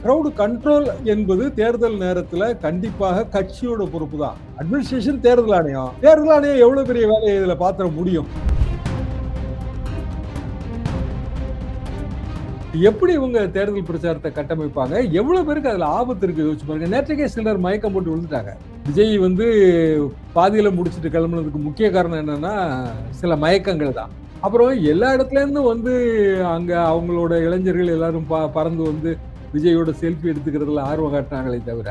Crowd control என்பது தேர்தல் நேரத்துல கண்டிப்பாக கட்சியோட பொறுப்பு தான். அட்மினிஸ்ட்ரேஷன் தேர்தல் ஆணையம் எவ்வளவு பெரிய வேலையை இதுல பாத்திர முடியும்? எப்படி இவங்க தேர்தல் பிரச்சாரத்தை கட்டமைப்பாங்க? எவ்வளவு பேருக்கு அதுல ஆபத்து இருக்கு யோசிச்சு பாருங்க. நேற்றைக்கே சிலர் மயக்கம் போட்டு விழுந்துட்டாங்க. விஜய் வந்து பாதியில முடிச்சுட்டு கிளம்புனதுக்கு முக்கிய காரணம் என்னன்னா சில மயக்கங்கள் தான். அப்புறம் எல்லா இடத்துல இருந்தும் வந்து அங்க அவங்களோட இளைஞர்கள் எல்லாரும் பறந்து வந்து விஜயோட செல்ஃபி எடுத்துக்கிறதுல ஆர்வம் காட்டினாங்களே தவிர,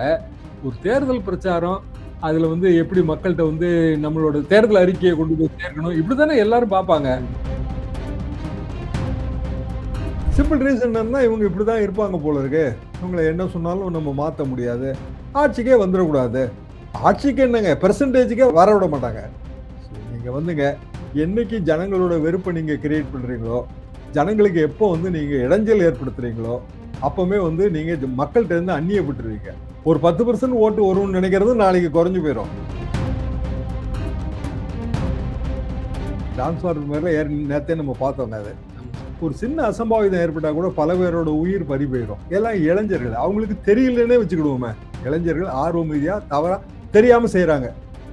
ஒரு தேர்தல் பிரச்சாரம் அதுல வந்து எப்படி மக்கள்கிட்ட வந்து நம்மளோட தேர்தல் அறிக்கையை கொண்டு போய் சேர்க்கணும், இப்படித்தானே எல்லாரும் பார்ப்பாங்க. சிம்பிள் ரீசன் என்னன்னா இவங்க இப்படிதான் இருப்பாங்க போல இருக்கு. இவங்களை என்ன சொன்னாலும் நம்ம மாற்ற முடியாது, ஆட்சிக்கே வந்துடக்கூடாது. ஆட்சிக்கு என்னங்க, பெர்சன்டேஜுக்கே வர விட மாட்டாங்க. நீங்க வந்துங்க என்னைக்கு ஜனங்களோட வெறுப்பை நீங்க கிரியேட் பண்றீங்களோ, ஜனங்களுக்கு எப்போ வந்து நீங்க இடைஞ்சல் ஏற்படுத்துறீங்களோ, அப்பவுமே வந்து நீங்க மக்கள்கிட்ட இருந்து அந்நியப்பட்டுருவீங்க. ஒரு 10% ஓட்டு வரும்னு நினைக்கிறது நாளைக்கு குறைஞ்சு போயிடும். டிரான்ஸ்ஃபார்மர் மேல நேரத்தே நம்ம பார்த்தோங்க. அது ஒரு சின்ன அசம்பாவிதம் ஏற்பட்டா கூட பல பேரோட உயிர் பறி போயிடும். எல்லாம் இளைஞர்கள், அவங்களுக்கு தெரியலன்னே வச்சுக்கிடுவோமே. இளைஞர்கள் ஆர்வம் ரீதியா தவறா தெரியாம செய்யறாங்க.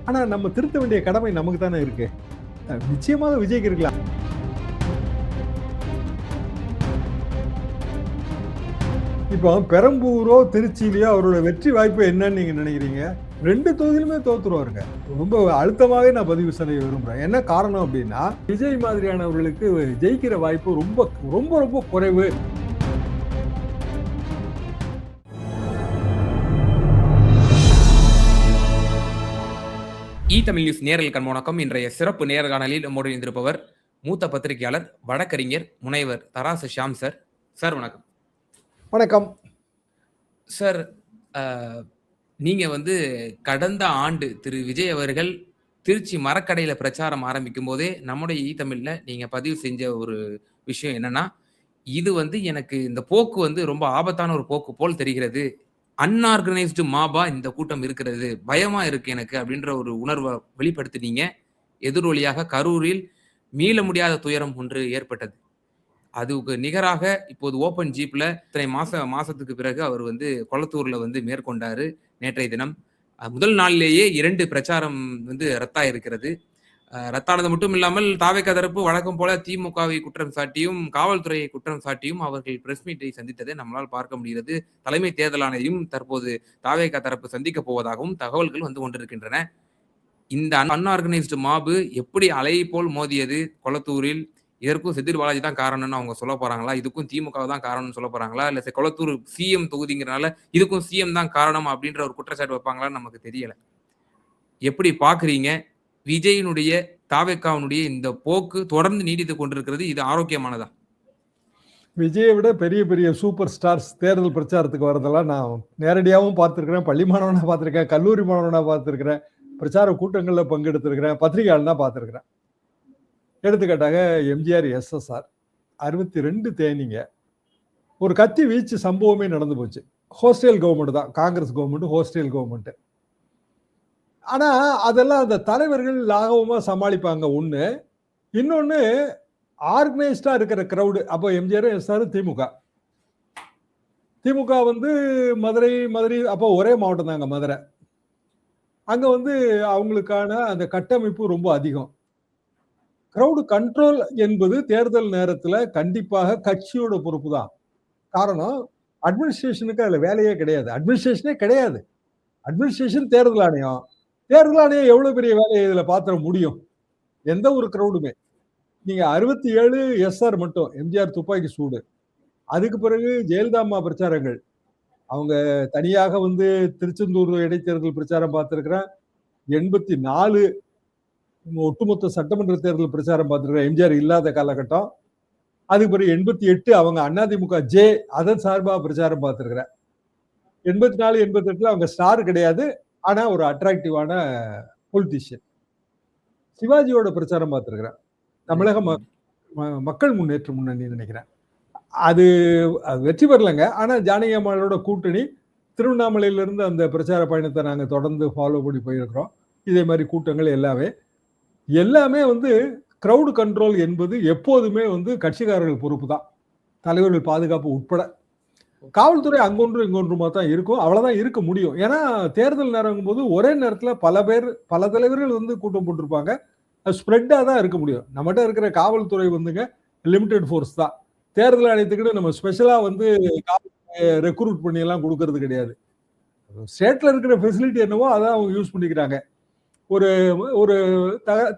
ஆனா நம்ம திருத்த வேண்டிய கடமை நமக்கு தானே இருக்கு. நிச்சயமாக விஜய்க்கு இருக்கலாம். இப்போ பெரம்பூரோ திருச்சியிலயோ அவரோட வெற்றி வாய்ப்பு என்னன்னு நீங்க நினைக்கிறீங்க? 2 தொகுதியிலுமே தோத்துருவாருங்க. ரொம்ப அழுத்தமாவே நான் பதிவு செய்ய விரும்புறேன். என்ன காரணம் அப்படின்னா, விஜய் மாதிரியானவர்களுக்கு ஜெயிக்கிற வாய்ப்பு ரொம்ப ரொம்ப ரொம்ப குறைவு. தமிழ் நியூஸ் நேரல் கண்வணக்கம். இன்றைய சிறப்பு நேர்காணலில் நம்மோடு இருந்திருப்பவர் மூத்த பத்திரிகையாளர், வழக்கறிஞர், முனைவர் தராசு ஷியாம் சார். சார் வணக்கம். வணக்கம் சார். நீங்க வந்து கடந்த ஆண்டு திரு விஜய் அவர்கள் திருச்சி மரக்கடையில பிரச்சாரம் ஆரம்பிக்கும் போதே நம்முடைய தமிழ்ல நீங்க பதிவு செஞ்ச ஒரு விஷயம் என்னன்னா, இது வந்து எனக்கு இந்த போக்கு வந்து ரொம்ப ஆபத்தான ஒரு போக்கு போல் தெரிகிறது. அன்ஆர்கனைஸ்டு மாபா இந்த கூட்டம் இருக்கிறது, பயமா இருக்கு எனக்கு அப்படின்ற ஒரு உணர்வை வெளிப்படுத்தினீங்க. எதிரொலியாக கரூரில் மீள முடியாத துயரம் ஒன்று ஏற்பட்டது. அதுக்கு நிகராக இப்போது ஓபன் ஜீப்ல இத்தனை மாசத்துக்கு பிறகு அவர் வந்து கொளத்தூர்ல வந்து மேற்கொண்டாரு நேற்றைய தினம். முதல் நாளிலேயே 2 பிரச்சாரம் வந்து ரத்தாயிருக்கிறது. ரத்தானது மட்டும் இல்லாமல் தாவேகா தரப்பு வழக்கம் போல திமுகவை குற்றம் சாட்டியும் காவல்துறையை குற்றம் சாட்டியும் அவர்கள் பிரஸ் மீட்டை சந்தித்ததை நம்மளால் பார்க்க முடிகிறது. தலைமை தேர்தல் ஆணையரையும் தற்போது தாவேகா தரப்பு சந்திக்க போவதாகவும் தகவல்கள் வந்து கொண்டிருக்கின்றன. இந்த அன்ஆர்கனைஸ்டு மாபு எப்படி அலை போல் மோதியது கொளத்தூரில், இதற்கும் செந்தில் பாலாஜி தான் காரணம்னு அவங்க சொல்ல போறாங்களா, இதுக்கும் திமுக தான் காரணம்னு சொல்ல போறாங்களா, இல்ல கொளத்தூர் சிஎம் தொகுதிங்கிறனால இதுக்கும் சிஎம் தான் காரணம் அப்படின்ற ஒரு குற்றச்சாட்டு வைப்பாங்களான்னு நமக்கு தெரியல. எப்படி பாக்குறீங்க விஜயினுடைய தாவேக்காவினுடைய இந்த போக்கு தொடர்ந்து நீடித்துக் கொண்டிருக்கிறது? இது ஆரோக்கியமானதா? விஜயை விட பெரிய பெரிய சூப்பர் ஸ்டார்ஸ் தேர்தல் பிரச்சாரத்துக்கு வரதெல்லாம் நான் நேரடியாகவும் பார்த்துருக்கிறேன், பள்ளி மாணவனா பார்த்துருக்கேன், கல்லூரி மாணவனா பார்த்துருக்கிறேன், பிரச்சார கூட்டங்களில் பங்கெடுத்திருக்கிறேன், பத்திரிகையாளனா பார்த்துருக்கிறேன். எடுத்துக்காட்டாக எம்ஜிஆர் எஸ்எஸ்ஆர் 62 தேனிங்க ஒரு கத்தி வீச்சு சம்பவமே நடந்து போச்சு. ஹோஸ்டல் கவர்மெண்ட் தான், காங்கிரஸ் கவர்மெண்ட் ஹோஸ்டல் கவர்மெண்ட். ஆனா அதெல்லாம் அந்த தலைவர்கள் லாகவமா சமாளிப்பாங்க. ஒண்ணு. இன்னொன்னு ஆர்கனைஸ்டா இருக்கிற கிரௌடு. அப்போ எம்ஜிஆர் எஸ்ஆர் திமுக வந்து மதுரை அப்போ ஒரே மாவட்டம் தாங்க மதுரை. அங்க வந்து அவங்களுக்கான அந்த கட்டமைப்பு ரொம்ப அதிகம். கிரவுட் கண்ட்ரோல் என்பது தேர்தல் நேரத்துல கண்டிப்பாக கட்சியோட பொறுப்பு தான். காரணம், அட்மினிஸ்ட்ரேஷனுக்கு அதுல வேலையே கிடையாது. அட்மினிஸ்ட்ரேஷனே கிடையாது. அட்மினிஸ்ட்ரேஷன் தேர்தல் ஆணையம் எவ்வளவு பெரிய வேலையை இதுல பாத்திர முடியும்? எந்த ஒரு கிரௌடுமே. நீங்க 67 எஸ்ஆர் மட்டும், எம்ஜிஆர் துப்பாக்கி சூடு. அதுக்கு பிறகு ஜெயலலிதா அம்மா பிரச்சாரங்கள். அவங்க தனியாக வந்து திருச்செந்தூர் இடைத்தேர்தல் பிரச்சாரம் பார்த்திருக்கிறேன். 84 ஒட்டுமொத்த சட்டமன்ற தேர்தல் பிரச்சாரம் பார்த்திருக்கிறேன், எம்ஜிஆர் இல்லாத காலகட்டம். அதுக்கு பிறகு 88 அவங்க அதிமுக அதன் சார்பாக பிரச்சாரம் பார்த்திருக்கிறேன். 84, 88 அவங்க ஸ்டார் கிடையாது, ஆனா ஒரு அட்ராக்டிவான பொலிட்டிஷியன். சிவாஜியோட பிரச்சாரம் பார்த்திருக்கிறேன், தமிழக மக்கள் முன்னேற்ற முன்னணி நினைக்கிறேன். அது வெற்றி பெறலைங்க. ஆனா ஜானகி அம்மாளோட கூட்டணி திருவண்ணாமலையிலிருந்து அந்த பிரச்சார பயணத்தை நாங்க தொடர்ந்து ஃபாலோ பண்ணி போயிருக்கிறோம். இதே மாதிரி கூட்டங்கள் எல்லாமே வந்து கிரவுட் கண்ட்ரோல் என்பது எப்போதுமே வந்து கட்சிக்காரர்கள் பொறுப்பு தான், தலைவர்கள் பாதுகாப்பு உட்பட. காவல்துறை அங்கொன்று இங்கொன்றுமா தான் இருக்கும். அவ்வளவுதான் இருக்க முடியும். ஏன்னா தேர்தல் நேரங்கும் போது ஒரே நேரத்துல பல தலைவர்கள் வந்து கூட்டம் போட்டிருப்பாங்க. அது ஸ்ப்ரெட்டா தான் இருக்க முடியும். நம்மகிட்ட இருக்கிற காவல்துறை வந்துங்க லிமிடெட் ஃபோர்ஸ் தான். தேர்தல் ஆணையத்துக்குன்னு நம்ம ஸ்பெஷலா வந்து ரெக்ரூட் பண்ணி எல்லாம் கொடுக்கறது கிடையாது. ஸ்டேட்ல இருக்கிற ஃபெசிலிட்டி என்னவோ அதான் அவங்க யூஸ் பண்ணிக்கிறாங்க. ஒரு ஒரு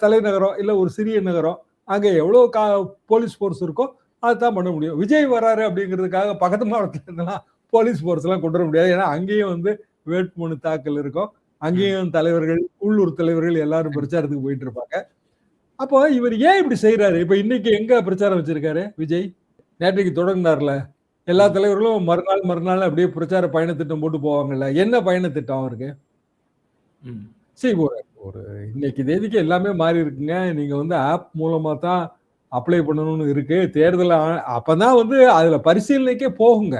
தலைநகரம் இல்ல ஒரு சிறிய நகரம் அங்க எவ்வளவு போலீஸ் ஃபோர்ஸ் இருக்கோ அதுதான் பண்ண முடியும். விஜய் வராரு அப்படிங்கிறதுக்காக பக்கத்து மாவட்டத்துல இருந்தெல்லாம் போலீஸ் ஃபோர்ஸ் எல்லாம் கொண்டு வர முடியாது. ஏன்னா அங்கேயும் வந்து வேட்புமனு தாக்கல் இருக்கும். அங்கேயும் தலைவர்கள், உள்ளூர் தலைவர்கள் எல்லாரும் பிரச்சாரத்துக்கு போயிட்டு இருப்பாங்க. அப்போ இவர் ஏன் இப்படி செய்யறாரு? இப்ப இன்னைக்கு எங்க பிரச்சாரம் வச்சிருக்காரு விஜய்? நேற்றைக்கு தொடங்கினார்ல. எல்லா தலைவர்களும் மறுநாள் அப்படியே பிரச்சார பயணத்திட்டம் போட்டு போவாங்கல்ல. என்ன பயணத்திட்டம் அவருக்கு? சரி, ஒரு இன்னைக்கு தேதிக்கு எல்லாமே மாறி இருக்குங்க. நீங்க வந்து ஆப் மூலமா தான் அப்ளை பண்ணணும்னு இருக்கு. தேர்தல் அப்பதான் வந்து அதுல பரிசீலனைக்கே போகுங்க.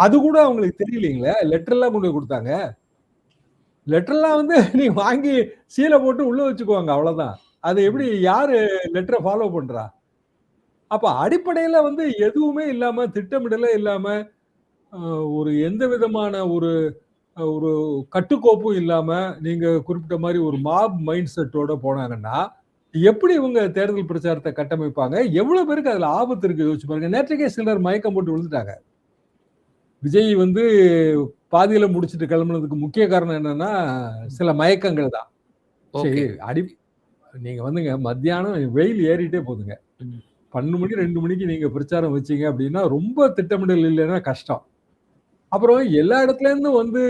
அது கூட அவங்களுக்கு தெரியலீங்களே. லெட்டர் எல்லாம் கொண்டு போய் கொடுத்தாங்க. லெட்டர்லாம் வந்து நீ வாங்கி சீலை போட்டு உள்ள வச்சுக்குவாங்க, அவ்வளவுதான். அது எப்படி யாரு லெட்டரை ஃபாலோ பண்றா? அப்ப அடிப்படையில வந்து எதுவுமே இல்லாம, திட்டமிடலே இல்லாம, ஒரு எந்த விதமான ஒரு ஒரு கட்டுக்கோப்பும் இல்லாம, நீங்க குறிப்பிட்ட மாதிரி ஒரு மாப் மைண்ட் செட்டோட போனாங்கன்னா, எப்படி இவங்க தேர்தல் பிரச்சாரத்தை கட்டமைப்பாங்க? எவ்வளவு பேருக்கு அதுல ஆபத்து இருக்கு யோசிச்சு பாருங்க. நேற்றைக்கே சிலர் மயக்கம் போட்டு விழுந்துட்டாங்க. விஜய் வந்து பாதியில முடிச்சுட்டு கிளம்புனதுக்கு முக்கிய காரணம் என்னன்னா, சில மயக்கங்கள் தான். சரி, நீங்க வந்துங்க மத்தியானம் வெயில் ஏறிட்டே போகுதுங்க. 12 மணி 2 மணிக்கு நீங்க பிரச்சாரம் வச்சீங்க அப்படின்னா ரொம்ப திட்டமிடல் இல்லைன்னா கஷ்டம். அப்புறம் எல்லா இடத்துல இருந்தும் வந்து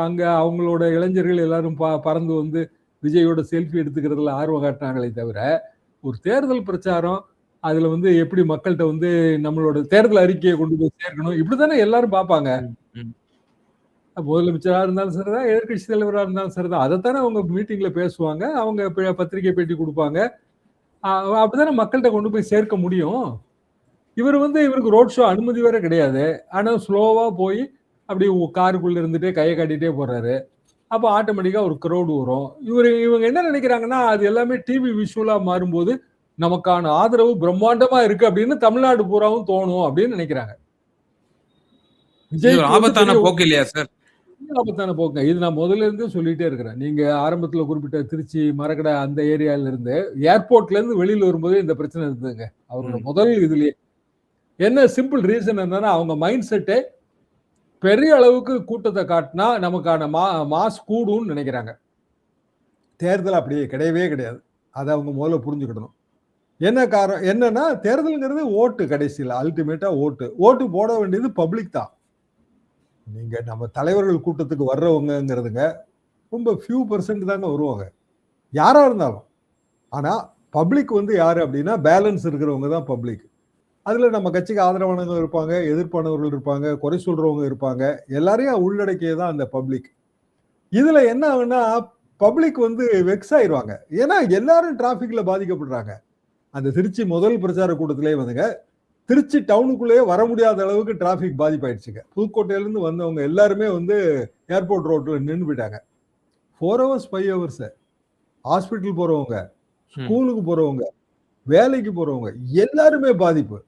அங்க அவங்களோட இளைஞர்கள் எல்லாரும் பறந்து வந்து விஜயோட செல்ஃபி எடுத்துக்கிறதுல ஆர்வம் காட்டினாங்களே தவிர, ஒரு தேர்தல் பிரச்சாரம் அதுல வந்து எப்படி மக்கள்கிட்ட வந்து நம்மளோட தேர்தல் அறிக்கையை கொண்டு போய் சேர்க்கணும், இப்படித்தானே எல்லாரும் பார்ப்பாங்க. முதலமைச்சரா இருந்தாலும் சரிதான், எதிர்கட்சி தலைவரா இருந்தாலும் சரிதான், அதைத்தானே அவங்க மீட்டிங்ல பேசுவாங்க, அவங்க பத்திரிகை பேட்டி கொடுப்பாங்க. அப்படித்தானே மக்கள்கிட்ட கொண்டு போய் சேர்க்க முடியும். இவருக்கு ரோட் ஷோ அனுமதி வேற கிடையாது. ஆனா ஸ்லோவா போய் அப்படி காருக்குள்ள இருந்துட்டே கையை காட்டிட்டே போறாரு. அப்ப ஆட்டோமேட்டிக்கா ஒரு கிரௌடு வரும். இவங்க என்ன நினைக்கிறாங்கன்னா, அது எல்லாமே டிவி விஷுவலா மாறும்போது நமக்கான ஆதரவு பிரம்மாண்டமா இருக்கு அப்படின்னு தமிழ்நாடு பூராவும் தோணும் அப்படின்னு நினைக்கிறாங்க. விஜய் ஆபத்தான போக்கு இல்லையா சார்? ஆபத்தான போக்கு. இது நான் முதல்ல இருந்தே சொல்லிட்டே இருக்கிறேன். நீங்க ஆரம்பத்துல குறிப்பிட்ட திருச்சி, மரக்கடை அந்த ஏரியால இருந்து ஏர்போர்ட்ல இருந்து வெளியில வரும்போது இந்த பிரச்சனை இருந்ததுங்க. அவரோட முதல் இதுலயே என்ன சிம்பிள் ரீசன் என்னன்னா, அவங்க மைண்ட் செட்டே பெரிய அளவுக்கு கூட்டத்தை காட்டினா நமக்கான மாஸ் கூடும்னு நினைக்கிறாங்க. தேர்தல் அப்படியே கிடையவே கிடையாது. அதை அவங்க முதல்ல புரிஞ்சுக்கிடணும். என்ன காரணம் என்னன்னா, தேர்தல்ங்கிறது ஓட்டு, கடைசியில் அல்டிமேட்டா ஓட்டு போட வேண்டியது பப்ளிக் தான். நீங்க நம்ம தலைவர்கள் கூட்டத்துக்கு வர்றவங்கிறதுங்க ரொம்ப ஃபியூ % தாங்க வருவாங்க, யாரா இருந்தாலும். ஆனா பப்ளிக் வந்து யாரு அப்படின்னா பேலன்ஸ் இருக்கிறவங்க தான் பப்ளிக். அதுல நம்ம கட்சிக்கு ஆதரவானவங்க இருப்பாங்க, எதிர்ப்பானவர்கள் இருப்பாங்க, குறை சொல்றவங்க இருப்பாங்க, எல்லாரையும் உள்ளடக்கியதான் அந்த பப்ளிக். இதுல என்ன ஆகுன்னா, பப்ளிக் வந்து வெக்ஸ் ஆயிடுவாங்க. ஏன்னா எல்லாரும் டிராபிக்ல பாதிக்கப்படுறாங்க. அந்த திருச்சி முதல் பிரச்சார கூட்டத்திலே வந்துங்க, திருச்சி டவுனுக்குள்ளேயே வர முடியாத அளவுக்கு டிராபிக் பாதிப்பாயிடுச்சுங்க. புதுக்கோட்டையில இருந்து வந்தவங்க எல்லாருமே வந்து ஏர்போர்ட் ரோட்ல நின்று போயிட்டாங்க. 4 hours 5 hours. ஹாஸ்பிட்டல் போறவங்க, ஸ்கூலுக்கு போறவங்க, வேலைக்கு போறவங்க எல்லாருமே பாதிப்பு.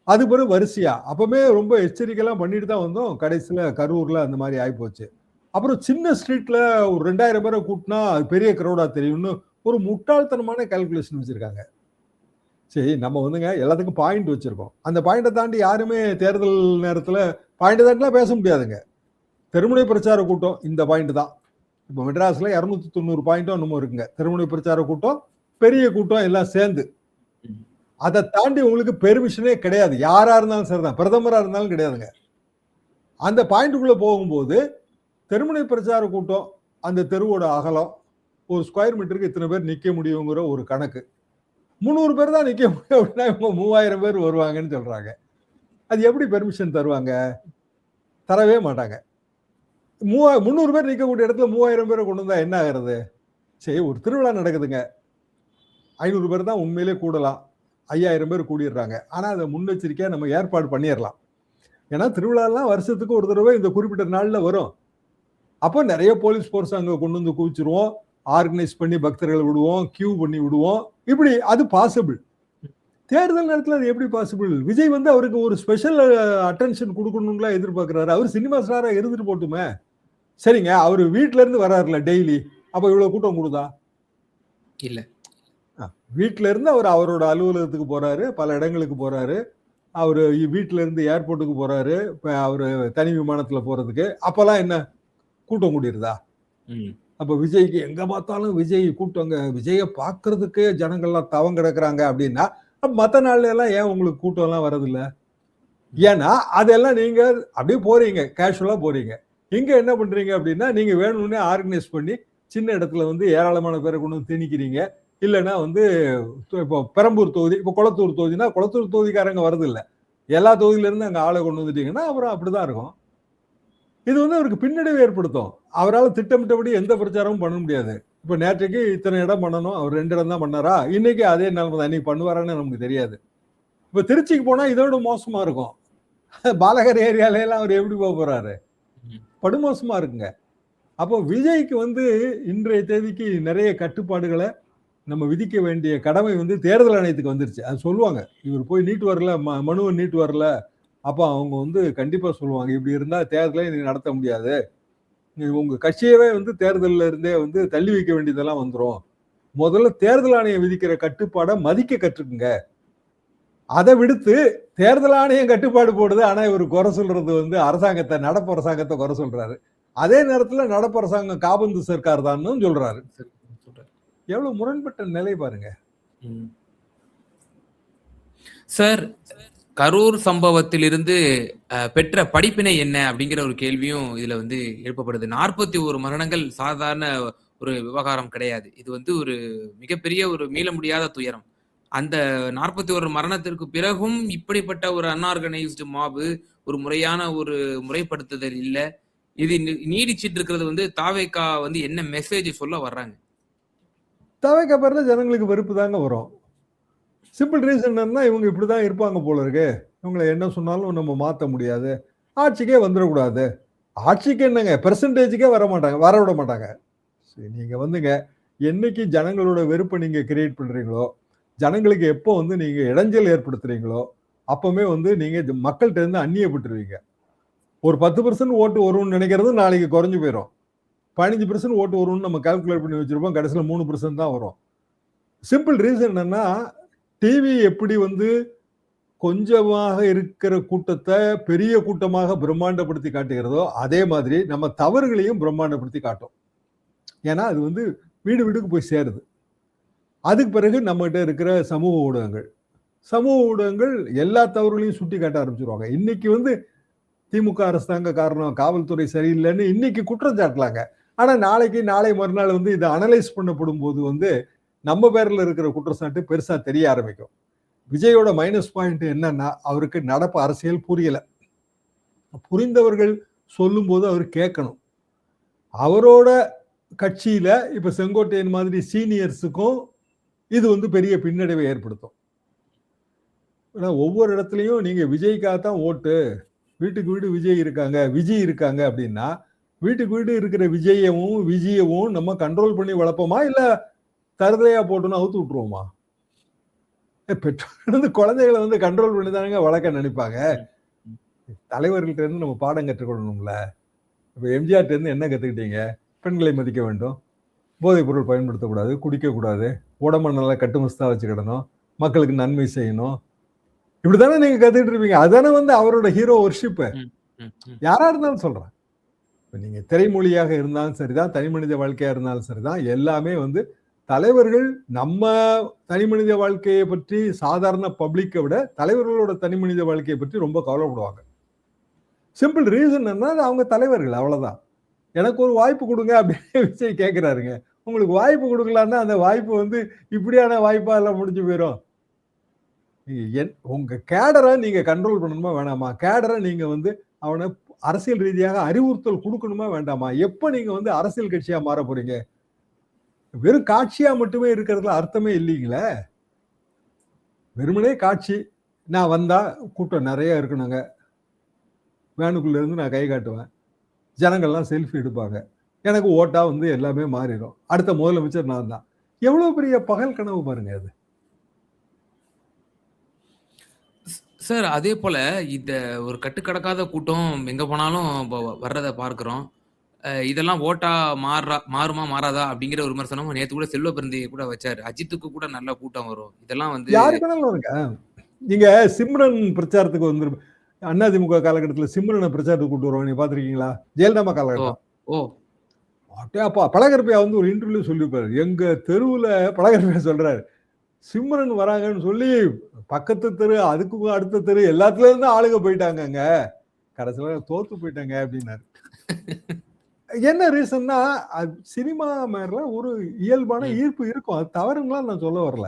அது பிறகு வரிசையா அப்பவே ரொம்ப எச்சரிக்கைலாம் பண்ணிட்டு தான் வந்தோம். கடைசியில கரூர்ல அந்த மாதிரி ஆயிப்போச்சு. அப்புறம் சின்ன ஸ்ட்ரீட்ல ஒரு 2000 பேரை கூட்டினா அது பெரிய கிரௌடா தெரியும்னு ஒரு முட்டாள்தனமான கால்குலேஷன் வச்சிருக்காங்க. சரி, நம்ம வந்துங்க எல்லாத்துக்கும் பாயிண்ட் வச்சிருக்கோம். அந்த பாயிண்டை தாண்டி யாருமே தேர்தல் நேரத்துல பாயிண்ட் தாண்டிலாம் பேச முடியாதுங்க. தெருமுனை பிரச்சார கூட்டம் இந்த பாயிண்ட் தான். இப்போ மெட்ராஸ்ல 290 பாயிண்ட்டும் இன்னமும் இருக்குங்க. தெருமுனை பிரச்சார கூட்டம், பெரிய கூட்டம் எல்லாம் சேர்ந்து. அதை தாண்டி உங்களுக்கு பெர்மிஷனே கிடையாது. யாரா இருந்தாலும் சரிதான், பிரதமரா இருந்தாலும் கிடையாதுங்க. அந்த பாயிண்ட்டுக்குள்ள போகும்போது தெருமுனை பிரச்சார கூட்டம், அந்த தெருவோட அகலம், ஒரு ஸ்கொயர் மீட்டருக்கு இத்தனை பேர் நிக்க முடியுங்கிற ஒரு கணக்கு. 300 பேர் தான் நிக்க முடியும் அப்படின்னா இவங்க 3000 பேர் வருவாங்கன்னு சொல்றாங்க. அது எப்படி பெர்மிஷன் தருவாங்க? தரவே மாட்டாங்க. 300 பேர் நிக்கக்கூடிய இடத்துல 3000 பேரை கொண்டு வந்தா என்ன ஆகிறது? சரி, ஒரு திருவிழா நடக்குதுங்க, 500 பேர் தான் உண்மையிலே கூடலாம், 5000 பேர் கூடிடுறாங்க. ஆனா அதை முன்னெச்சரிக்கையா நம்ம ஏற்பாடு பண்ணிடலாம். ஏன்னா திருவிழாலாம் வருஷத்துக்கு ஒரு தடவை இந்த குறிப்பிட்ட நாள்ல வரும். அப்போ நிறைய போலீஸ் போர்ஸ் அங்க கொண்டு வந்து குவிச்சிருவோம், ஆர்கனைஸ் பண்ணி பக்தர்களை விடுவோம், கியூ பண்ணி விடுவோம். இப்படி அது பாசிபிள். தேர்தல் நேரத்துல அது எப்படி பாசிபிள்? விஜய் வந்து அவருக்கு ஒரு ஸ்பெஷல் அட்டென்ஷன் குடுக்கணும்லாம் எதிர்பார்க்கிறாரு. அவர் சினிமா ஸ்டாரா இருந்துட்டு போட்டுமே. சரிங்க, அவரு வீட்ல இருந்து வர்றாருல டெய்லி. அப்ப இவ்வளவு கூட்டம் கூடுதா? இல்ல. வீட்ல இருந்து அவர் அவரோட அலுவலகத்துக்கு போறாரு, பல இடங்களுக்கு போறாரு. அவரு வீட்ல இருந்து ஏர்போர்ட்டுக்கு போறாரு. அவரு தனி விமானத்துல போறதுக்கு. அப்பலாம் என்ன கூட்டம் கூடிருதா? ம். அப்ப விஜய்க்கு எங்க பார்த்தாலும் விஜய் கூட்டங்க. விஜய பார்க்கறதுக்கே ஜனங்கள்லாம் தவம் கிடக்குறாங்க அப்படின்னா, அப்ப மத்த நாள்ல எல்லாம் ஏன் உங்களுக்கு கூட்டம்லாம் வரதில்ல? ஏன்னா, அதெல்லாம் நீங்க அப்படியே போறீங்க. கேஷுவலா போறீங்க. இங்க என்ன பண்றீங்க அப்படின்னா, நீங்க வேணும்னே ஆர்கனைஸ் பண்ணி சின்ன இடத்துல வந்து ஏராளமான பேர கொண்டு வந்து திணிக்கிறீங்க. இல்லன்னா வந்து இப்போ பெரம்பூர் தொகுதி, இப்போ கொளத்தூர் தொகுதினா, கொளத்தூர் தொகுதிக்காரங்க வரதில்ல. எல்லா தொகுதியில இருந்து அங்க ஆள கொண்டு வந்துட்டீங்கன்னா, அப்புறம் அப்படிதான் இருக்கும். இது வந்து அவருக்கு பின்னடைவு ஏற்படுத்தும். அவரால திட்டமிட்டபடி எந்த பிரச்சாரமும் பண்ண முடியாது. இப்ப நேற்றைக்கு இத்தனை இடம் பண்ணணும். அவர் 2 இடம் தான் பண்ணாரா? இன்னைக்கு அதே நிலைமை தான். இன்னைக்கு பண்ணுவாரான்னு நமக்கு தெரியாது. இப்ப திருச்சிக்கு போனா இதோட மோசமா இருக்கும். பாலகர் ஏரியால எல்லாம் அவர் எப்படி போறாரு? படுமோசமா இருக்குங்க. அப்போ விஜய்க்கு வந்து இன்றைய தேதிக்கு நிறைய கட்டுப்பாடுகள நம்ம விதிக்க வேண்டிய கடமை வந்து தேர்தல் ஆணையத்துக்கு வந்துருச்சு. அது சொல்லுவாங்க. இவர் போய் நீட்டு வரல, மனுவ நீட்டு வரல. அப்ப அவங்க வந்து கண்டிப்பா சொல்லுவாங்க. இப்படி இருந்தா தேர்தலே நீங்க நடத்த முடியாது. உங்க கட்சியவே வந்து தேர்தல்ல இருந்தே வந்து தள்ளி வைக்க வேண்டியதெல்லாம் வந்துரும். முதல்ல தேர்தல் ஆணையம் விதிக்கிற கட்டுப்பாட மதிக்க கற்றுக்குங்க. அதை விடுத்து தேர்தல் ஆணையம் கட்டுப்பாடு போடுது. ஆனா இவர் குறை சொல்றது வந்து அரசாங்கத்தை, நடப்பு அரசாங்கத்தை குறை சொல்றாரு. அதே நேரத்துல நடப்பு அரசாங்கம் காபந்து சர்க்கார் தான் சொல்றாரு. எவ்வளவு முரண்பட்ட நிலை பாருங்க. சார், கரூர் சம்பவத்திலிருந்து பெற்ற படிப்பினை என்ன அப்படிங்கிற ஒரு கேள்வியும் இதுல வந்து எழுப்பப்படுது. 41 மரணங்கள் சாதாரண ஒரு விவகாரம் கிடையாது. இது வந்து ஒரு மிகப்பெரிய ஒரு மீள முடியாத துயரம். அந்த 41 மரணத்திற்கு பிறகும் இப்படிப்பட்ட ஒரு அன்ஆர்கனைஸ்டு மாபு, ஒரு முறையான ஒரு முறைப்படுத்துதல் இல்ல. இது நீடிச்சிட்டு இருக்கிறது வந்து தாவேகா வந்து என்ன மெசேஜ் சொல்ல வர்றாங்க? தாவேகா பேர்ல ஜனங்களுக்கு வெறுப்பு தாங்க வரும். சிம்பிள் ரீசன் என்னன்னா, இவங்க இப்படிதான் இருப்பாங்க போல இருக்கு. இவங்கள என்ன சொன்னாலும் நம்ம மாத்த முடியாது. ஆட்சிக்கே வந்துடக்கூடாது. ஆட்சிக்கு என்னங்க பெர்சன்டேஜுக்கே வர மாட்டாங்க. வர விட மாட்டாங்க. நீங்க வந்துங்க என்னைக்கு ஜனங்களோட வெறுப்பை நீங்க கிரியேட் பண்றீங்களோ, ஜனங்களுக்கு எப்போ வந்து நீங்க இடைஞ்சல் ஏற்படுத்துறீங்களோ, அப்பவுமே வந்து நீங்க மக்கள்கிட்ட இருந்து அந்நியப்பட்டுருவீங்க. ஒரு 10% ஓட்டு வரும்னு நினைக்கிறது நாளைக்கு குறைஞ்சு போயிடும். 15% ஓட்டு வரும்னு நம்ம கால்குலேட் பண்ணி வச்சிருப்போம். கடைசியில 3% தான் வரும். சிம்பிள் ரீசன் என்னன்னா, டிவி எப்படி வந்து கொஞ்சமாக இருக்கிற கூட்டத்தை பெரிய கூட்டமாக பிரம்மாண்டப்படுத்தி காட்டுகிறதோ, அதே மாதிரி நம்ம தவறுகளையும் பிரம்மாண்டப்படுத்தி காட்டும். ஏன்னா அது வந்து வீடு வீடுக்கு போய் சேருது. அதுக்கு பிறகு நம்மகிட்ட இருக்கிற சமூக ஊடகங்கள். சமூக ஊடகங்கள் எல்லா தவறுகளையும் சுட்டி காட்ட ஆரம்பிச்சிருவாங்க. இன்னைக்கு வந்து திமுக அரசாங்க காரணம், காவல்துறை சரியில்லைன்னு இன்னைக்கு குற்றம் சாட்டலாங்க. ஆனா நாளைக்கு, நாளை மறுநாள் வந்து இதை அனலைஸ் பண்ணப்படும் போது வந்து நம்ம பேர்ல இருக்கிற குற்றச்சாட்டு பெருசா தெரிய ஆரம்பிக்கும். விஜயோட மைனஸ் பாயிண்ட் என்னன்னா, அவருக்கு நடப்பு அரசியல் புரியல. புரிந்தவர்கள் சொல்லும் போது அவர் கேட்கணும். அவரோட கட்சியில இப்ப செங்கோட்டையன் மாதிரி சீனியர்ஸுக்கும் இது வந்து பெரிய பின்னடைவை ஏற்படுத்தும். ஒவ்வொரு இடத்துலயும் நீங்க விஜய்க்காகத்தான் ஓட்டு, வீட்டுக்கு வீடு விஜய் இருக்காங்க, விஜய் இருக்காங்க அப்படின்னா, வீட்டுக்கு வீடு இருக்கிற விஜயவும் நம்ம கண்ட்ரோல் பண்ணி வளர்ப்போமா, இல்ல தருதலையா போட்டுன்னு அவுத்து விட்டுருவோமா? பெற்றோர் வந்து குழந்தைகளை வந்து கண்ட்ரோல் பண்ணி தானங்க வளர்க்க நினைப்பாங்க. தலைவர்கள்ட்ட இருந்து நம்ம பாடம் கற்றுக்கொள்ளணும்ல. இப்ப எம்ஜிஆர்ட்ட இருந்து என்ன கத்துக்கிட்டீங்க? பெண்களை மதிக்க வேண்டும், போதைப் பொருள் பயன்படுத்தக்கூடாது, குடிக்கக்கூடாது, உடம்ப நல்லா கட்டுமஸ்தா வச்சுக்கிடணும், மக்களுக்கு நன்மை செய்யணும். இப்படித்தானே நீங்க கத்துக்கிட்டு இருப்பீங்க. அதுதானே வந்து அவரோட ஹீரோ ஒர்ஷிப். யாரா இருந்தாலும் சொல்றேன். நீங்க திரைமொழியாக இருந்தாலும் சரிதான், தனி மனித வாழ்க்கையா இருந்தாலும் சரிதான், எல்லாமே வந்து தலைவர்கள் நம்ம தனி மனித வாழ்க்கையை பற்றி சாதாரண பப்ளிக்கை விட தலைவர்களோட தனி மனித வாழ்க்கையை பற்றி ரொம்ப கவலைப்படுவாங்க. சிம்பிள் ரீசன் என்ன, அவங்க தலைவர்கள், அவ்வளவுதான். எனக்கு ஒரு வாய்ப்பு கொடுங்க அப்படின்னு விஜய் கேட்கிறாருங்க. உங்களுக்கு வாய்ப்பு கொடுக்கலான்னா அந்த வாய்ப்பு வந்து இப்படியான வாய்ப்பா எல்லாம் முடிஞ்சு போயிடும். உங்க கேடரை நீங்க கண்ட்ரோல் பண்ணணுமா வேணாமா? கேடரை நீங்க வந்து அவனை அரசியல் ரீதியாக அறிவுறுத்தல் கொடுக்கணுமா வேண்டாமா? எப்ப நீங்க வந்து அரசியல் கட்சியா மாற போறீங்க? வெறும் காட்சியா மட்டுமே இருக்கிறதுல அர்த்தமே இல்லைங்களே. வெறுமனே காட்சி. நான் வந்தா கூட்டம் நிறைய இருக்கணுங்க, வேனுக்குள்ள இருந்து நான் கை காட்டுவேன், ஜனங்கள்லாம் செல்ஃபி எடுப்பாங்க, எனக்கு ஓட்டா வந்து எல்லாமே மாறிடும், அடுத்த முதலமைச்சர் நான் தான். எவ்வளவு பெரிய பகல் கனவு பாருங்க அது. சார் அதே போல இந்த ஒரு கட்டுக்கடக்காத கூட்டம் எங்க போனாலும் வர்றத பார்க்கிறோம். இதெல்லாம் ஓட்டா மாறுமா மாறாதா அப்படிங்கிற ஒரு விமர்சனம் நேத்து கூட செல்வ பிறந்தை கூட வச்சாரு. அஜித்துக்கு கூட நல்ல கூட்டம் வரும். இதெல்லாம் வந்து யாருக்கு வேணாலும் வருங்க. நீங்க சிம்ரன் பிரச்சாரத்துக்கு வந்து அதிமுக காலகட்டத்துல சிம்ரனை பிரச்சாரத்துக்கு கூட்டு வருவாங்க. நீங்க பார்த்திருக்கீங்களா? ஜெயலலிதா ஓ! காலகட்டம். ஓ! அப்படியே அப்ப பழகரப்பையா வந்து ஒரு இன்டர்வியூல சொல்லியிருப்பாரு. எங்க தெருவுல பழகரப்பையா சொல்றாரு. சிம்ரன் வராங்கன்னு சொல்லி பக்கத்து தெரு, அதுக்கு அடுத்த தெரு எல்லாத்துல இருந்து ஆளுங்க போயிட்டாங்கங்க. கடைசியில தோத்து போயிட்டாங்க அப்படின்னாரு. என்ன ரீசன்னா, சினிமா மேல ஒரு இயல்பான ம். ஈர்ப்பு இருக்கும். அது தவறுன்னுலாம் நான் சொல்ல வரல.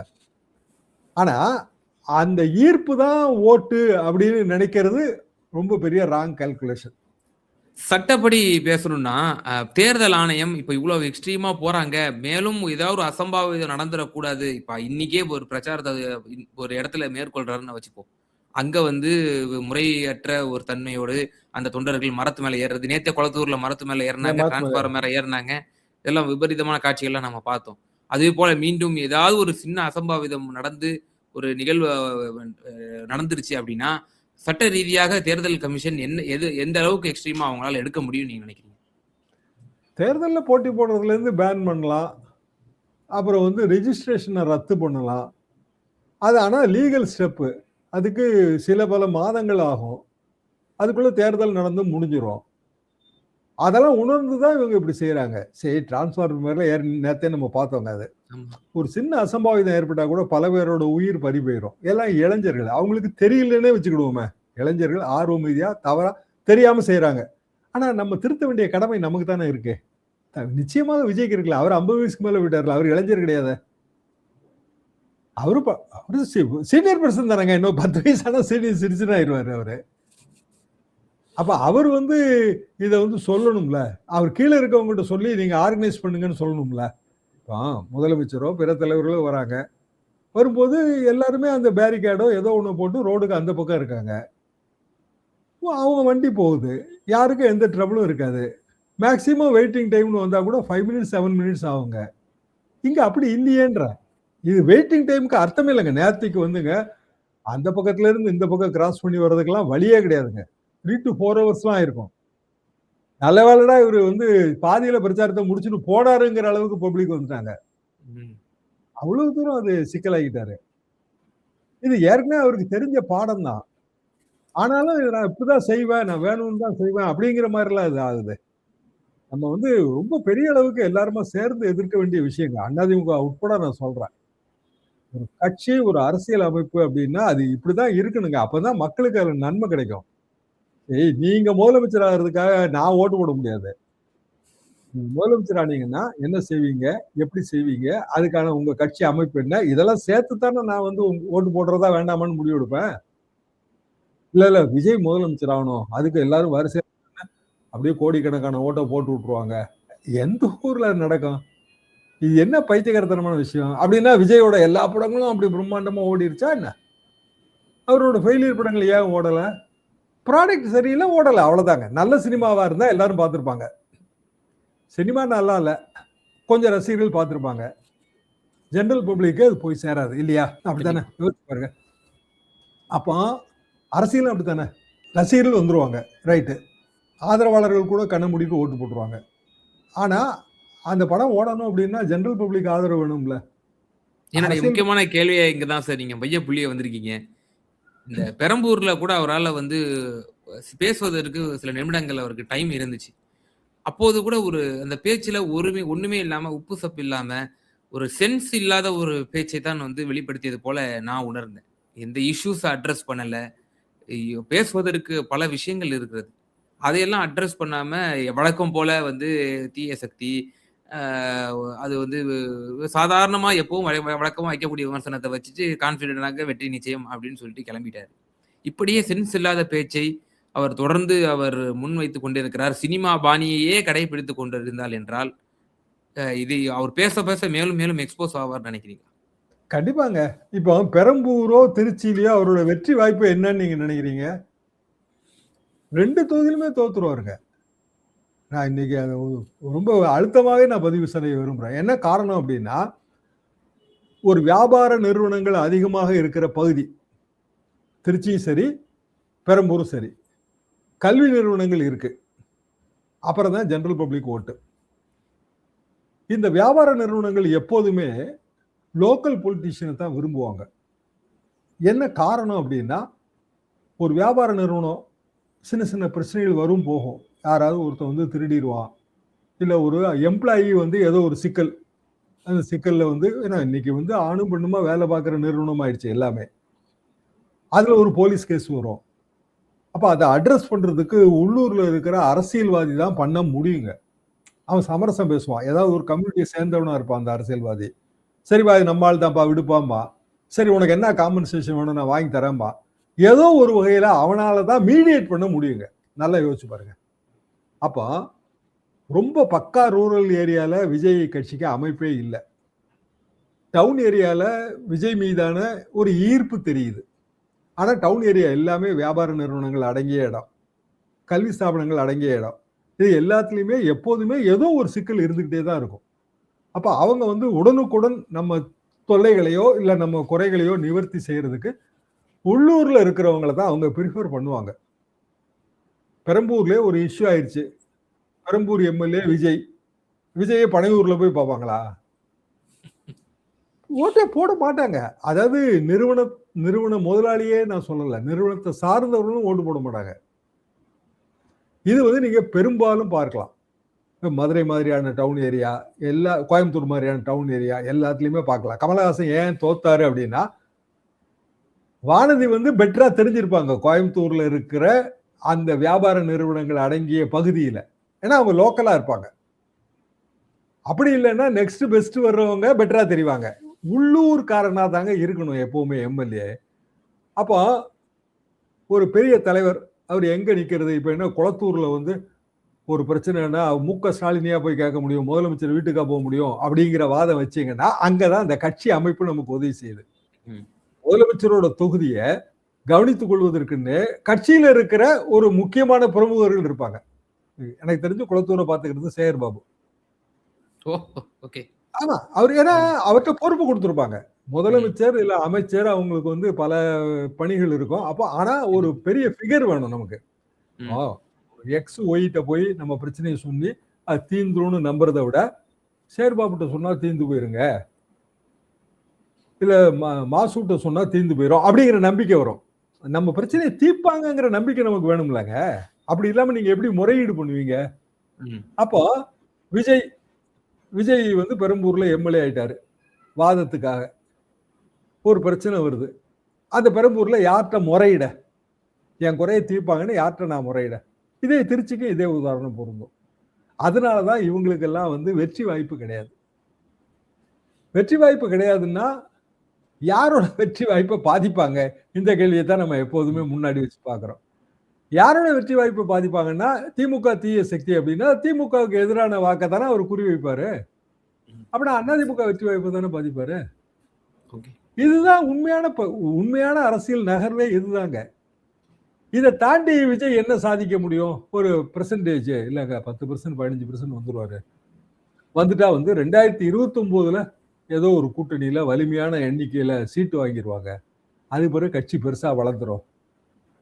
ஆனா, அந்த ஈர்ப்பு தான் ஓட்டு அப்படின்னு நினைக்கிறது ரொம்ப பெரிய ராங் கால்குலேஷன். சட்டப்படி பேசணும்னா, தேர்தல் ஆணையம் இப்ப இவ்வளவு எக்ஸ்ட்ரீமா போறாங்க. மேலும் ஏதாவது ஒரு அசம்பாவிதம் நடந்துறக்கூடாது. இப்ப இன்னைக்கே ஒரு பிரச்சாரத்த ஒரு இடத்துல மேற்கொள்றாருன்னு வச்சுப்போம். அங்க வந்து முறையற்ற ஒரு தன்மையோடு அந்த தொண்டர்கள் மரத்து மேல ஏறுறது. நேத்தே கொளத்தூர்ல மரத்து மேல ஏறுனாங்க. டிரான்ஸ்பார்மர் மேல ஏறுனாங்க. இதெல்லாம் விபரீதமான காட்சிகள்லாம் நம்ம பார்த்தோம். அதேபோல மீண்டும் ஏதாவது ஒரு சின்ன அசம்பாவிதம் நடந்து ஒரு நிகழ்வு நடந்துருச்சு அப்படின்னா, சட்ட ரீதியாக தேர்தல் கமிஷன் எந்த அளவுக்கு எக்ஸ்ட்ரீமா அவங்களால எடுக்க முடியும்னு நீங்க நினைக்கிறீங்க? தேர்தல்ல போட்டி போடுறதுல இருந்து பேன் பண்ணலாம். அப்புறம் வந்து ரெஜிஸ்ட்ரேஷன ரத்து பண்ணலாம். அது ஆனா லீகல் ஸ்டெப். அதுக்கு சில பல மாதங்கள் ஆகும். அதுக்குள்ள தேர்தல் நடந்து முடிஞ்சிரும். அதெல்லாம் உணர்ந்து தான் இவங்க இப்படி செய்றாங்க. சரி டிரான்ஸ்ஃபார்மர் மேல நேத்தே நம்ம பார்த்தோங்க அது. ஆமா. ஒரு சின்ன அசம்பாவிதம் ஏற்பட்டா கூட பல பேரோட உயிர் பறி போயிரும். எல்லாம் இளைஞர்கள். அவங்களுக்கு தெரியலன்னே வச்சுக்கிடுவோமே. இளைஞர்கள் ஆர்வம் ரீதியா தவறா தெரியாம செய்றாங்க. ஆனா நம்ம திருத்த வேண்டிய கடமை நமக்கு தானே இருக்கு. நிச்சயமாக விஜய்க்கு இருக்குல்ல. அவர் 50 வயசுக்கு மேல விட்டார்ல. அவர் இளைஞர் கிடையாதா? அவரு சீனியர் பர்சன் தானங்க. இன்னும் 10 வயசு ஆனா சீனியர் சிட்டிசன் ஆயிருவாரு அவரு. அப்ப அவர் வந்து இத வந்து சொல்லணும்ல. அவர் கீழ இருக்கவங்ககிட்ட சொல்லி நீங்க ஆர்கனைஸ் பண்ணுங்கன்னு சொல்லணும்ல. இப்போ முதலமைச்சரோ, பிற தலைவர்களோ வராங்க. வரும்போது எல்லாருமே அந்த பேரிகேடோ ஏதோ ஒண்ணு போட்டு ரோடுக்கு அந்த பக்கம் இருக்காங்க. அவங்க வண்டி போகுது. யாருக்கும் எந்த ட்ரபிளும் இருக்காது. மேக்ஸிமம் வெயிட்டிங் டைம்னு வந்தா கூட 5 மினிட்ஸ் 7 மினிட்ஸ் ஆகுங்க. இங்க அப்படி இல்லையேன்றேன். இது வெயிட்டிங் டைம்க்கு அர்த்தமே இல்லங்க. நேரத்துக்கு வந்துங்க அந்த பக்கத்துல இருந்து இந்த பக்கம் கிராஸ் பண்ணி வர்றதுக்கெல்லாம் வழியே கிடையாதுங்க. 3 to 4 ஹவர்ஸ்லாம் ஆயிருக்கும். நல்ல வேளைடா இவரு வந்து பாதியில பிரச்சாரத்த முடிச்சுட்டு போனாருங்கிற அளவுக்கு பப்ளிக் வந்துட்டாங்க. ம். அவ்வளவு தூரம் அது சிக்கலாகிட்டாரு. இது ஏற்கனவே அவருக்கு தெரிஞ்ச பாடம் தான். ஆனாலும் இத நான் இப்படிதான் செய்வேன், நான் வேணும்னு தான் செய்வேன் அப்படிங்கிற மாரிலாம் இது ஆகுது. நம்ம வந்து ரொம்ப பெரிய அளவுக்கு எல்லாருமா சேர்ந்து எதிர்க்க வேண்டிய விஷயங்க. அதிமுக உட்பட நான் சொல்றேன். ஒரு கட்சி, ஒரு அரசியல் அமைப்பு அப்படின்னா, அது இப்படிதான் இருக்கணுங்க. அப்பதான் மக்களுக்கு அதுல நன்மை கிடைக்கும். நீங்க முதலமைச்சர் ஆகுறதுக்காக நான் ஓட்டு போட முடியாது. நீங்க முதலமைச்சர் ஆனீங்கன்னா என்ன செய்வீங்க? எப்படி செய்வீங்க? அதுக்கான உங்க கட்சி அமைப்பு என்ன? இதெல்லாம் சேர்த்து தானே நான் வந்து ஓட்டு போடுறதா வேண்டாமான்னு முடிவு எடுப்பேன். இல்ல விஜய் முதலமைச்சர் ஆகணும். அதுக்கு எல்லாரும் வரிசையா அப்படியே கோடிக்கணக்கான ஓட்ட போட்டு விட்டுருவாங்க. எந்த ஊர்ல நடக்கும்? இது என்ன பைத்தியக்காரத்தனமான விஷயம்? அப்படின்னா விஜயோட எல்லா படங்களும் அப்படி பிரம்மாண்டமா ஓடிருச்சா என்ன? அவரோட ஃபெயிலியர் படங்கள் ஏன் ஓடல? ப்ராடக்ட் சரியில்ல ஓடல. அவ்வளவுதாங்க. நல்ல சினிமாவா இருந்தா எல்லாரும் பார்த்திருப்பாங்க. சினிமா நல்லா இல்ல. கொஞ்சம் ரசிகர்கள் பார்த்திருப்பாங்க. ஜெனரல் பப்ளிக்கு அது போய் சேராது இல்லையா? அப்படித்தானே? கண்டிப்பா. யோசிச்சு பாருங்க. அப்போ அரசியலும் அப்படித்தானே? ரசிகர்கள் வந்துருவாங்க. ரைட்டு. ஆதரவாளர்கள் கூட கண்ண மூடிட்டு ஓட்டு போட்டுருவாங்க. ஆனா, அந்த படம் ஓடணும் அப்படின்னா ஜெனரல் பப்ளிக் ஆதரவு வேணும்ல. என்னுடைய அரசியல் முக்கியமான கேள்வியே இங்க தான் சார். நீங்க மைய புள்ளிய வந்திருக்கீங்க. இந்த பெரம்பூர்ல கூட அவரால வந்து பேசுவதற்கு சில நிமிடங்கள் அவருக்கு டைம் இருந்துச்சு. அப்போது கூட அந்த பேச்சுல ஒண்ணுமே இல்லாம, உப்பு சப்பு இல்லாம, ஒரு சென்ஸ் இல்லாத ஒரு பேச்சை தான் வந்து வெளிப்படுத்தியது போல நான் உணர்ந்தேன். எந்த இஷ்யூஸ அட்ரஸ் பண்ணல. பேசுவதற்கு பல விஷயங்கள் இருக்கிறது. அதையெல்லாம் அட்ரஸ் பண்ணாம வழக்கம் போல வந்து தீய சக்தி, அ அது வந்து சாதாரணமா எப்பவும் வழக்கமா வைக்கக்கூடிய விமர்சனத்த வச்சுட்டு கான்ஃபிடென்ட்டாக வெற்றி நிச்சயம் அப்படின்னு சொல்லிட்டு கிளம்பிட்டாரு. இப்படியே சென்ஸ் இல்லாத பேச்சை அவர் தொடர்ந்து முன்வைத்துக் கொண்டிருக்கிறார். சினிமா பாணியையே கடைபிடித்துக் கொண்டிருந்தால் என்றால், இது அவர் பேச பேச மேலும் மேலும் எக்ஸ்போஸ் ஆவார்ன்னு நினைக்கிறீங்களா? கண்டிப்பாங்க. இப்போ பெரம்பூரோ, திருச்சியிலயோ அவரோட வெற்றி வாய்ப்பு என்னன்னு நீங்க நினைக்கிறீங்க? 2 தொகுதியிலுமே தோத்துருவாருங்க. நான் இன்னைக்கு அத ரொம்ப அழுத்தமாவே நான் பதிவு செய்ய விரும்புறேன். என்ன காரணம் அப்படின்னா, ஒரு வியாபார நிறுவனங்கள் அதிகமாக இருக்கிற பகுதி. திருச்சியும் சரி, பெரம்பூரும் சரி. கல்வி நிறுவனங்கள் இருக்கு. அப்புறம் தான் ஜெனரல் பப்ளிக் ஓட்டு. இந்த வியாபார நிறுவனங்கள் எப்போதுமே லோக்கல் பொலிட்டீஷியனை தான் விரும்புவாங்க. என்ன காரணம் அப்படின்னா, ஒரு வியாபார நிறுவனம் சின்ன சின்ன பிரச்சனைகள் வரும் போகும். யாராவது ஒருத்தன் வந்து திருடிருவான். இல்ல ஒரு எம்ப்ளாயி வந்து ஏதோ ஒரு சிக்கல். அந்த சிக்கல்ல வந்து ஏன்னா இன்னைக்கு வந்து ஆணும் பெண்ணுமா வேலை பார்க்குற நிறுவனம் ஆயிடுச்சு எல்லாமே. அதுல ஒரு போலீஸ் கேஸ் வரும். அப்ப அதை அட்ரஸ் பண்றதுக்கு உள்ளூர்ல இருக்கிற அரசியல்வாதி தான் பண்ண முடியுங்க. அவன் சமரசம் பேசுவான். ஏதாவது ஒரு கம்யூனிட்டியை சேர்ந்தவனா இருப்பான் அந்த அரசியல்வாதி. சரிப்பா இது நம்ம ஆள் தான்ப்பா விடுப்பாம்பா. சரி உனக்கு என்ன காம்பன்சேஷன் வேணும் நான் வாங்கி தரேன்பா. ஏதோ ஒரு வகையில அவனால தான் மீடியேட் பண்ண முடியுங்க. நல்லா யோசிச்சு பாருங்க. அப்போ ரொம்ப பக்கா ரூரல் ஏரியால விஜய் கட்சிக்கு அமைப்பே இல்லை. டவுன் ஏரியால விஜய் மீதான ஒரு ஈர்ப்பு தெரியுது. ஆனா டவுன் ஏரியா எல்லாமே வியாபார நிறுவனங்கள் அடங்கிய இடம், கல்வி ஸ்தாபனங்கள் அடங்கிய இடம். இது எல்லாத்துலயுமே எப்போதுமே ஏதோ ஒரு சிக்கல் இருந்துகிட்டே தான் இருக்கும். அப்ப அவங்க வந்து உடனுக்குடன் நம்ம தொல்லைகளையோ இல்ல நம்ம குறைகளையோ நிவர்த்தி செய்யறதுக்கு உள்ளூர்ல இருக்கிறவங்களை தான் அவங்க ப்ரிஃபர் பண்ணுவாங்க. பெரம்பூர்ல ஒரு இஷ்யூ ஆயிடுச்சு. பெரம்பூர் எம்எல்ஏ விஜய். விஜயை பனையூர்ல போய் பார்ப்பாங்களா? ஓட்டே போட மாட்டாங்க. அதாவது நிறுவன முதலாளியே நான் சொல்லல. நிறுவனத்தை சார்ந்தவர்களும் ஓட்டு போட மாட்டாங்க. இது வந்து நீங்க பெரும்பாலும் பார்க்கலாம். மதுரை மாதிரியான டவுன் ஏரியா, கோயம்புத்தூர் மாதிரியான டவுன் ஏரியா எல்லாத்துலயுமே பார்க்கலாம். கமலஹாசன் ஏன் தோத்தாரு அப்படின்னா, வானதி வந்து பெட்டரா தெரிஞ்சிருப்பாங்க கோயம்புத்தூர்ல இருக்கிற அந்த வியாபார நிறுவனங்கள் அடங்கிய பகுதியில. ஏன்னா அவங்க லோக்கலா இருப்பாங்க. அப்படி இல்லைன்னா நெக்ஸ்ட் பெஸ்ட் வர்றவங்க பெட்டரா தெரிவாங்க. உள்ளூர்காரனா தாங்க இருக்கணும் எப்பவுமே எம்எல்ஏ. அப்போ ஒரு பெரிய தலைவர் அவர் எங்க நிக்கிறது? இப்ப என்ன குளத்தூர்ல வந்து ஒரு பிரச்சனைனா மு.க. ஸ்டாலினியா போய் கேட்க முடியும், முதலமைச்சர் வீட்டுக்கா போக முடியும் அப்படிங்கிற வாதம் வச்சீங்கன்னா அங்கதான் இந்த கட்சி அமைப்பு நமக்கு உதவி செய்யுது. முதலமைச்சரோட தொகுதியை கவனித்துக் கொள்வதற்குன்னு கட்சியில இருக்கிற ஒரு முக்கியமான பிரமுகர்கள் இருப்பாங்க. எனக்கு தெரிஞ்சு குளத்தூரை பார்த்துக்கிறது சேகர் பாபு. ஆமா அவர் ஏன்னா அவர்கிட்ட பொறுப்பு கொடுத்துருப்பாங்க. முதலமைச்சர் இல்ல அமைச்சர் அவங்களுக்கு வந்து பல பணிகள் இருக்கும். அப்போ ஆனா ஒரு பெரிய ஃபிகர் வேணும் நமக்கு. எக்ஸ் ஒய்ட்ட போய் நம்ம பிரச்சனையை சொல்லி அது தீந்துரும்னு நம்புறதை விட சேகர் பாபுட்ட சொன்னா தீந்து போயிருங்க, இல்ல மாசூட்ட சொன்னா தீந்து போயிரும் அப்படிங்கிற நம்பிக்கை வரும். நம்ம பிரச்சனையை தீர்ப்பாங்கிற நம்பிக்கை நமக்கு வேணும்லங்க. அப்படி இல்லாம நீங்க எப்படி முறையீடு பண்ணுவீங்க? அப்போ விஜய் வந்து பெரம்பூர்ல எம்எல்ஏ ஆயிட்டாரு. வாதத்துக்காக ஒரு பிரச்சனை வருது. அந்த பெரம்பூர்ல யார்கிட்ட முறையிட, என் குறையை தீர்ப்பாங்கன்னு யார்கிட்ட நான் முறையிட? இதே திருச்சிக்கு இதே உதாரணம் பொருந்தும். அதனாலதான் இவங்களுக்கெல்லாம் வந்து வெற்றி வாய்ப்பு கிடையாது. வெற்றி வாய்ப்பு கிடையாதுன்னா யாரோட வெற்றி வாய்ப்பை பாதிப்பாங்க? இந்த கேள்வியை தான் நம்ம எப்போதுமே முன்னாடி வச்சு பாக்குறோம். யாரோட வெற்றி வாய்ப்பு பாதிப்பாங்கன்னா திமுக தீய சக்தி அப்படின்னா திமுகவுக்கு எதிரான வாக்கை தானே அவர் குறி வைப்பாரு. அப்படின்னா அதிமுக வெற்றி வாய்ப்பு தானே பாதிப்பாரு. இதுதான் உண்மையான அரசியல் நகர்வே இதுதாங்க. இதை தாண்டி விஜய் என்ன சாதிக்க முடியும்? ஒரு பெர்சன்டேஜ் இல்லைங்க 10% 15% வந்துருவாரு. வந்துட்டா வந்து 2029 ஏதோ ஒரு கூட்டணியில வலிமையான எண்ணிக்கையில சீட்டு வாங்கிடுவாங்க. அது பிறகு கட்சி பெருசா வளர்ந்துரும்.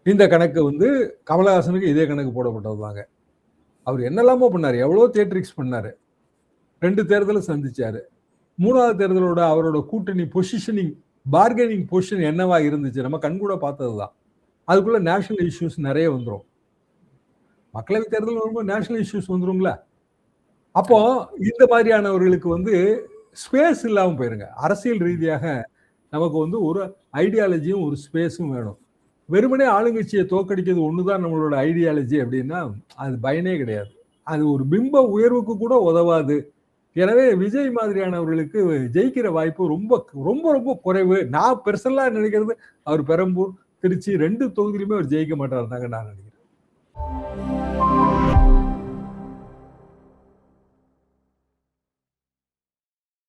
இந்த கணக்கு வந்து கமலஹாசனுக்கு இதே கணக்கு போடப்பட்டதுதாங்க. அவர் என்னெல்லாமோ பண்ணாரு, எவ்வளவு தியேட்ரிக்ஸ் பண்ணாரு. 2 தேர்தலை சந்திச்சாரு. 3வது தேர்தலோட அவரோட கூட்டணி பொசிஷனிங், பார்கெனிங் பொசிஷன் என்னவா இருந்துச்சு நம்ம கண்கூட பார்த்ததுதான். அதுக்குள்ள நேஷனல் இஷ்யூஸ் நிறைய வந்துடும். மக்களவை தேர்தல் வரும்போது நேஷனல் இஷ்யூஸ் வந்துருங்களா? அப்போ இந்த மாதிரியானவர்களுக்கு வந்து ஸ்பேஸ் இல்லாம போயிருங்க. அரசியல் ரீதியாக நமக்கு வந்து ஒரு ஐடியாலஜியும் ஒரு ஸ்பேஸும் வேணும். வெறுமனே ஆளுங்கட்சியை தோக்கடிக்கிறது ஒண்ணுதான் நம்மளோட ஐடியாலஜி அப்படின்னா அது பயனே கிடையாது. அது ஒரு பிம்ப உயர்வுக்கு கூட உதவாது. எனவே விஜய் மாதிரியானவர்களுக்கு ஜெயிக்கிற வாய்ப்பு ரொம்ப ரொம்ப ரொம்ப குறைவு. நான் பெர்சனலா நினைக்கிறது அவர் பெரம்பூர், திருச்சி 2 தொகுதியிலுமே அவர் ஜெயிக்க மாட்டார் தாங்க நான் நினைக்கிறேன்.